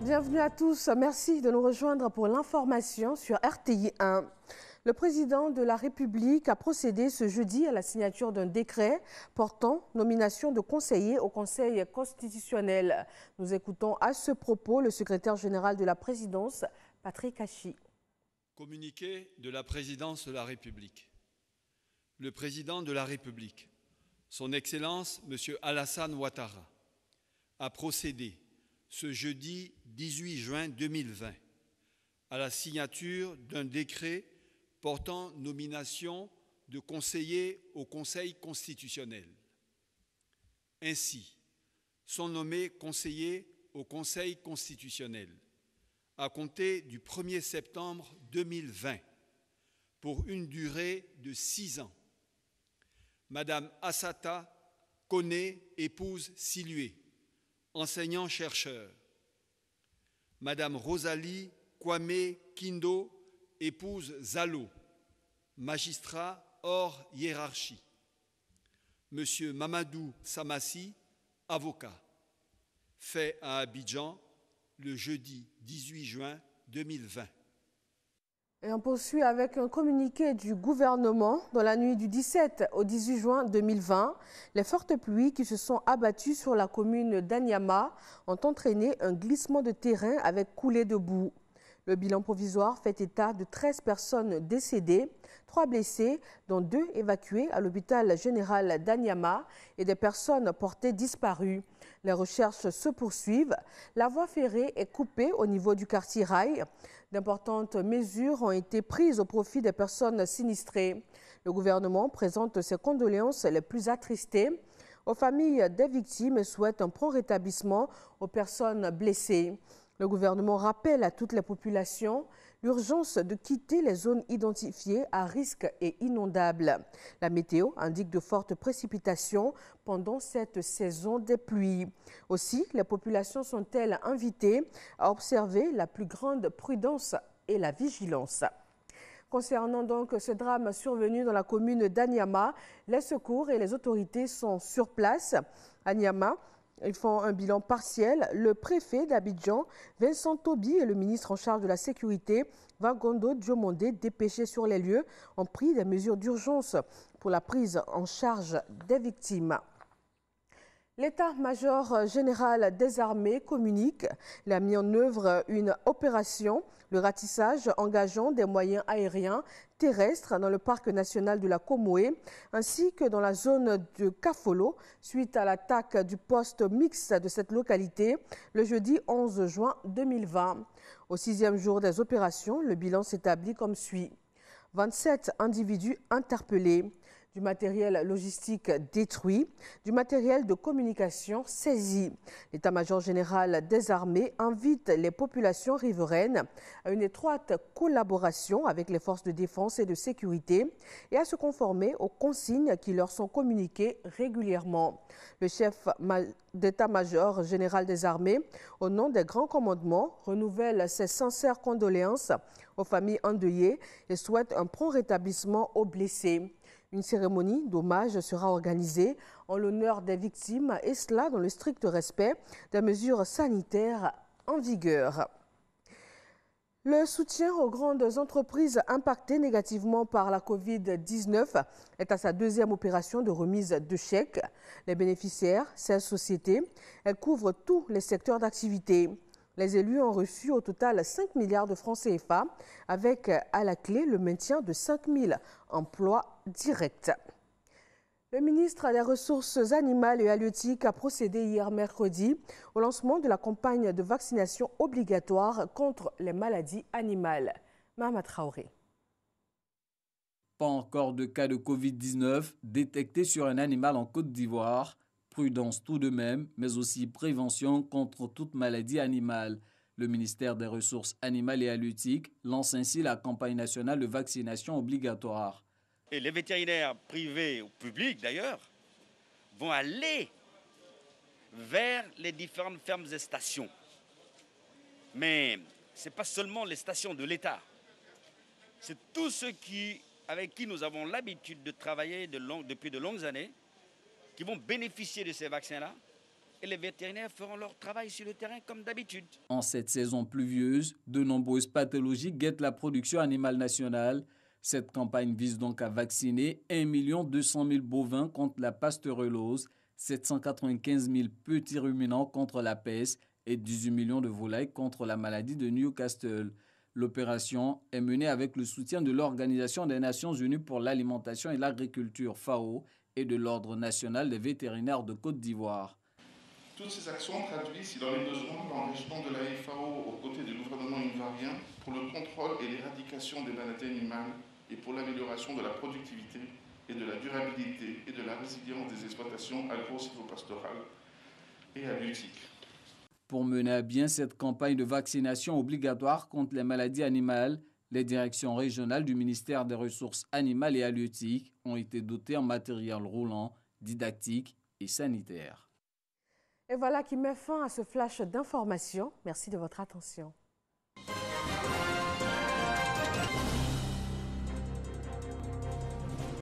Bienvenue à tous. Merci de nous rejoindre pour l'information sur RTI 1. Le président de la République a procédé ce jeudi à la signature d'un décret portant nomination de conseillers au Conseil constitutionnel. Nous écoutons à ce propos le secrétaire général de la présidence, Patrick Hachi. Communiqué de la présidence de la République. Le président de la République, son Excellence M. Alassane Ouattara, a procédé ce jeudi 18 juin 2020 à la signature d'un décret portant nomination de conseillers au Conseil constitutionnel. Ainsi, sont nommés conseillers au Conseil constitutionnel à compter du 1er septembre 2020 pour une durée de 6 ans. Madame Assata Koné, épouse Silué, enseignant-chercheur. Madame Rosalie Kwame Kindo, épouse Zalo, magistrat hors hiérarchie. Monsieur Mamadou Samassi, avocat. Fait à Abidjan le jeudi 18 juin 2020. Et on poursuit avec un communiqué du gouvernement. Dans la nuit du 17 au 18 juin 2020, les fortes pluies qui se sont abattues sur la commune d'Anyama ont entraîné un glissement de terrain avec coulée de boue. Le bilan provisoire fait état de 13 personnes décédées, 3 blessés, dont 2 évacués à l'hôpital général d'Anyama et des personnes portées disparues. Les recherches se poursuivent. La voie ferrée est coupée au niveau du quartier Rail. D'importantes mesures ont été prises au profit des personnes sinistrées. Le gouvernement présente ses condoléances les plus attristées aux familles des victimes et souhaite un prompt rétablissement aux personnes blessées. Le gouvernement rappelle à toutes les populations l'urgence de quitter les zones identifiées à risque et inondables. La météo indique de fortes précipitations pendant cette saison des pluies. Aussi, les populations sont-elles invitées à observer la plus grande prudence et la vigilance. Concernant donc ce drame survenu dans la commune d'Anyama, les secours et les autorités sont sur place. Anyama, ils font un bilan partiel. Le préfet d'Abidjan, Vincent Tobi, et le ministre en charge de la sécurité, Vagondo Diomondé, dépêchés sur les lieux, ont pris des mesures d'urgence pour la prise en charge des victimes. L'état-major général des armées communique. Il a mis en œuvre une opération, le ratissage engageant des moyens aériens, terrestres dans le parc national de la Comoé, ainsi que dans la zone de Kafolo, suite à l'attaque du poste mixte de cette localité le jeudi 11 juin 2020. Au 6e jour des opérations, le bilan s'établit comme suit. 27 individus interpellés, du matériel logistique détruit, du matériel de communication saisi. L'état-major général des armées invite les populations riveraines à une étroite collaboration avec les forces de défense et de sécurité et à se conformer aux consignes qui leur sont communiquées régulièrement. Le chef d'état-major général des armées, au nom des grands commandements, renouvelle ses sincères condoléances aux familles endeuillées et souhaite un prompt rétablissement aux blessés. Une cérémonie d'hommage sera organisée en l'honneur des victimes et cela dans le strict respect des mesures sanitaires en vigueur. Le soutien aux grandes entreprises impactées négativement par la Covid-19 est à sa 2e opération de remise de chèques. Les bénéficiaires, 16 sociétés, elles couvrent tous les secteurs d'activité. Les élus ont reçu au total 5 milliards de francs CFA avec à la clé le maintien de 5 000 emplois directs. Le ministre des Ressources animales et halieutiques a procédé hier mercredi au lancement de la campagne de vaccination obligatoire contre les maladies animales. Mahama Traoré. Pas encore de cas de Covid-19 détectés sur un animal en Côte d'Ivoire. Prudence tout de même, mais aussi prévention contre toute maladie animale. Le ministère des Ressources animales et halieutiques lance ainsi la campagne nationale de vaccination obligatoire. Et les vétérinaires privés ou publics d'ailleurs vont aller vers les différentes fermes et stations. Mais ce n'est pas seulement les stations de l'État. C'est tous ceux avec qui nous avons l'habitude de travailler depuis de longues années qui vont bénéficier de ces vaccins-là et les vétérinaires feront leur travail sur le terrain comme d'habitude. En cette saison pluvieuse, de nombreuses pathologies guettent la production animale nationale. Cette campagne vise donc à vacciner 1 200 000 bovins contre la pasteurellose, 795 000 petits ruminants contre la peste et 18 millions de volailles contre la maladie de Newcastle. L'opération est menée avec le soutien de l'Organisation des Nations Unies pour l'alimentation et l'agriculture FAO et de l'Ordre national des vétérinaires de Côte d'Ivoire. Toutes ces actions traduisent dans les besoins l'engagement de la FAO aux côtés du gouvernement ivoirien pour le contrôle et l'éradication des maladies animales et pour l'amélioration de la productivité et de la durabilité et de la résilience des exploitations agro-sylvopastorales et halieutiques. Pour mener à bien cette campagne de vaccination obligatoire contre les maladies animales, les directions régionales du ministère des Ressources animales et halieutiques ont été dotées en matériel roulant, didactique et sanitaire. Et voilà qui met fin à ce flash d'information. Merci de votre attention.